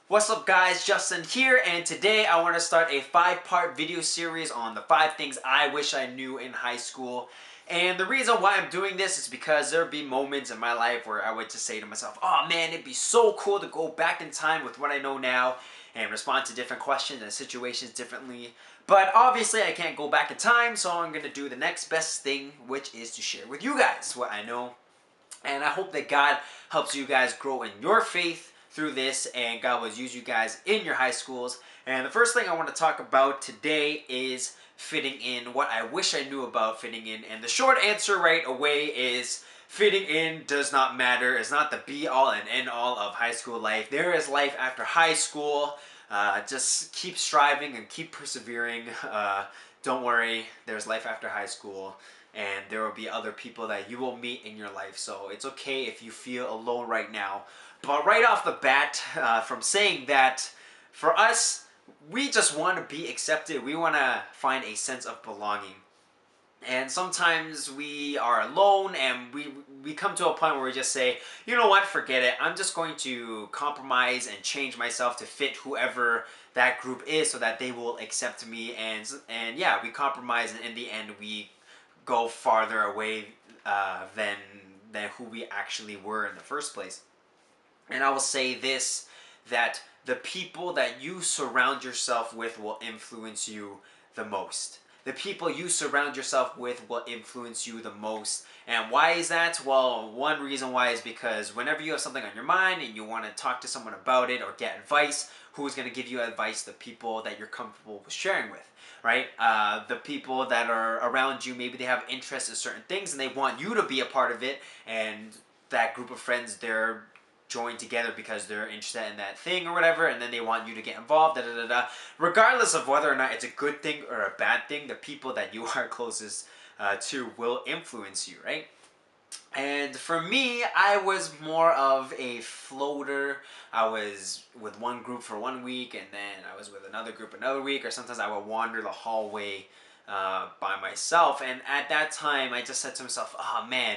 What's up guys, Justin here, and today I want to start a 5-part video series on the 5 things I wish I knew in high school. And the reason why I'm doing this is because there would be moments in my life where I would just say to myself, oh man, it'd be so cool to go back in time with what I know now and respond to different questions and situations differently. But obviously I can't go back in time, so I'm going to do the next best thing, which is to share with you guys what I know. And I hope that God helps you guys grow in your faith through this, and God will use you guys in your high schools. And the first thing I want to talk about today is fitting in, what I wish I knew about fitting in. And the short answer right away is fitting in does not matter. It's not the be all and end all of high school life. There is life after high school. Just keep striving and keep persevering. Don't worry, there's life after high school, and there will be other people that you will meet in your life. So it's okay if you feel alone right now. But right off the bat, from saying that, for us, we just want to be accepted. We want to find a sense of belonging. And sometimes we are alone and we come to a point where we just say, you know what, forget it. I'm just going to compromise and change myself to fit whoever that group is so that they will accept me. And yeah, we compromise, and in the end we go farther away than who we actually were in the first place. And I will say this, that the people that you surround yourself with will influence you the most. The people you surround yourself with will influence you the most. And why is that? Well, one reason why is because whenever you have something on your mind and you want to talk to someone about it or get advice, who's going to give you advice? The people that you're comfortable with sharing with, right? The people that are around you, maybe they have interest in certain things and they want you to be a part of it, and that group of friends, they're join together because they're interested in that thing or whatever, and then they want you to get involved, Regardless of whether or not it's a good thing or a bad thing, the people that you are closest to will influence you, right? And for me, I was more of a floater. I was with one group for 1 week, and then I was with another group another week, or sometimes I would wander the hallway by myself. And at that time, I just said to myself, oh man,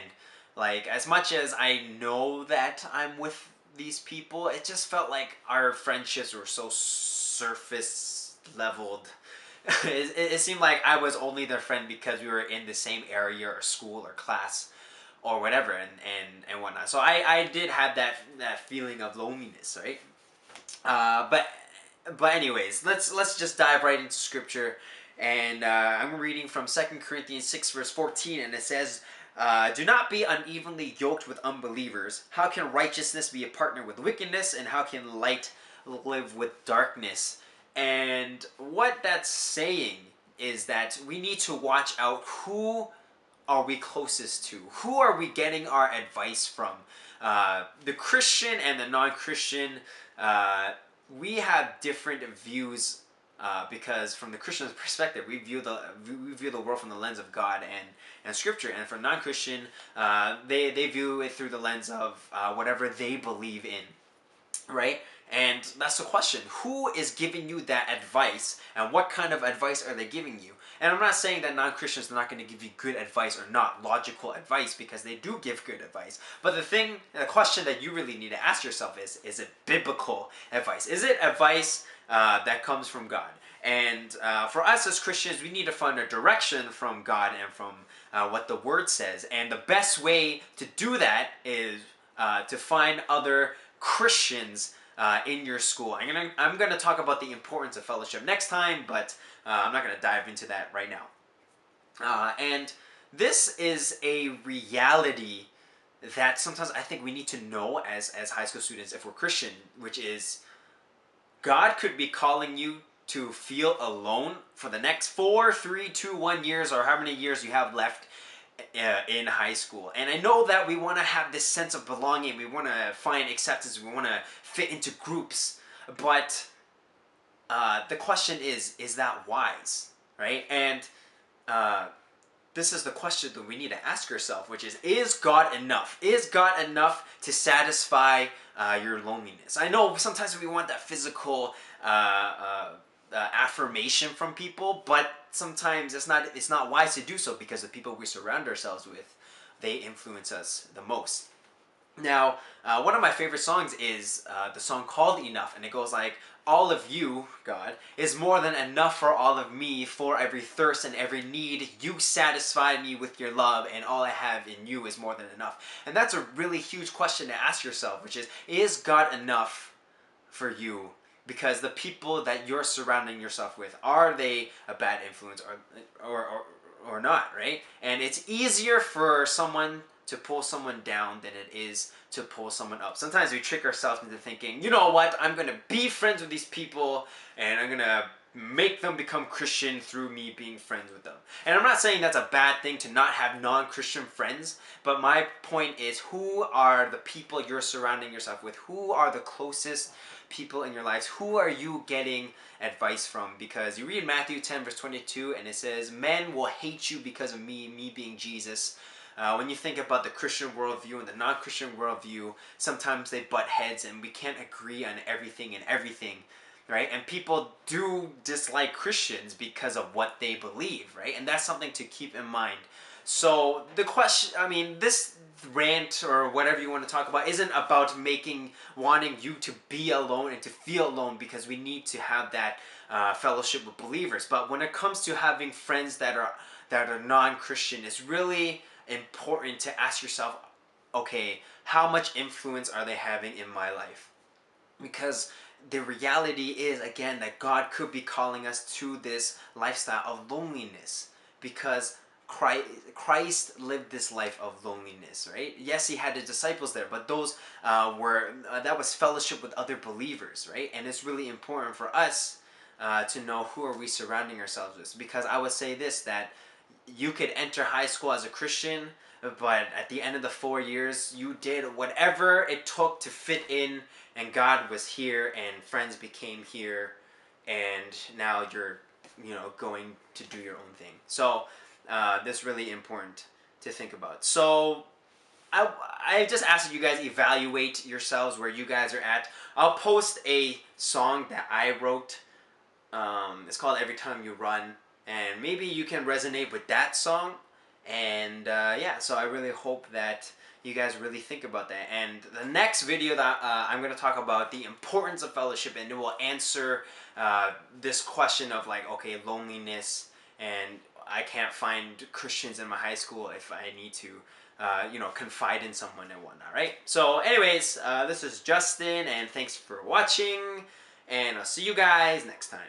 like, as much as I know that I'm with these people, it just felt like our friendships were so surface leveled. It seemed like I was only their friend because we were in the same area or school or class or whatever, and whatnot. So I did have that feeling of loneliness, right? But anyways, let's just dive right into scripture. And I'm reading from 2 Corinthians 6 verse 14, and it says, do not be unevenly yoked with unbelievers. How can righteousness be a partner with wickedness, and how can light live with darkness? And what that's saying is that we need to watch out, who are we closest to? Who are we getting our advice from? The Christian and the non-Christian, we have different views, because from the Christian perspective, we view the world from the lens of God and Scripture, and for non-Christian, they view it through the lens of whatever they believe in, right? And that's the question: who is giving you that advice, and what kind of advice are they giving you? And I'm not saying that non-Christians are not going to give you good advice or not logical advice, because they do give good advice. But the question that you really need to ask yourself is it biblical advice? Is it advice that comes from God? And for us as Christians, we need to find a direction from God and from what the Word says. And the best way to do that is to find other Christians in your school. I'm gonna talk about the importance of fellowship next time, but I'm not gonna dive into that right now. And this is a reality that sometimes I think we need to know as high school students, if we're Christian, which is God could be calling you to feel alone for the next 4, 3, 2, 1 years, or how many years you have left in high school. And I know that we want to have this sense of belonging, we want to find acceptance, we want to fit into groups, but the question is that wise, right? And this is the question that we need to ask ourselves, which is God enough? Is God enough to satisfy your loneliness? I know sometimes we want that physical affirmation from people, but sometimes it's not wise to do so, because the people we surround ourselves with, they influence us the most. Now, one of my favorite songs is the song called Enough, and it goes like, all of you, God, is more than enough for all of me, for every thirst and every need. You satisfy me with your love, and all I have in you is more than enough. And that's a really huge question to ask yourself, which is God enough for you? Because the people that you're surrounding yourself with, are they a bad influence or not, right? And it's easier for someone to pull someone down than it is to pull someone up. Sometimes we trick ourselves into thinking, you know what, I'm gonna be friends with these people and I'm gonna make them become Christian through me being friends with them. And I'm not saying that's a bad thing to not have non-Christian friends, but my point is, who are the people you're surrounding yourself with? Who are the closest people in your lives? Who are you getting advice from? Because you read Matthew 10 verse 22 and it says, men will hate you because of me being Jesus. When you think about the Christian worldview and the non-Christian worldview, sometimes they butt heads and we can't agree on everything and everything, right? And people do dislike Christians because of what they believe, right? And that's something to keep in mind. So the question, I mean, this rant or whatever you want to talk about isn't about wanting you to be alone and to feel alone, because we need to have that fellowship with believers. But when it comes to having friends that are non-Christian, it's really important to ask yourself, okay, how much influence are they having in my life? Because the reality is, again, that God could be calling us to this lifestyle of loneliness, because Christ lived this life of loneliness, right? Yes, he had his disciples there, but those that was fellowship with other believers, right? And it's really important for us to know who are we surrounding ourselves with. Because I would say this, that you could enter high school as a Christian, but at the end of the 4 years, you did whatever it took to fit in, and God was here, and friends became here, and now you're, going to do your own thing. So that's really important to think about. So I just ask that you guys evaluate yourselves where you guys are at. I'll post a song that I wrote. It's called Every Time You Run, and maybe you can resonate with that song. And yeah, so I really hope that you guys really think about that. And the next video that I'm going to talk about the importance of fellowship, and it will answer this question of like, okay, loneliness, and I can't find Christians in my high school if I need to confide in someone and whatnot, right? So anyways, this is Justin, and thanks for watching, and I'll see you guys next time.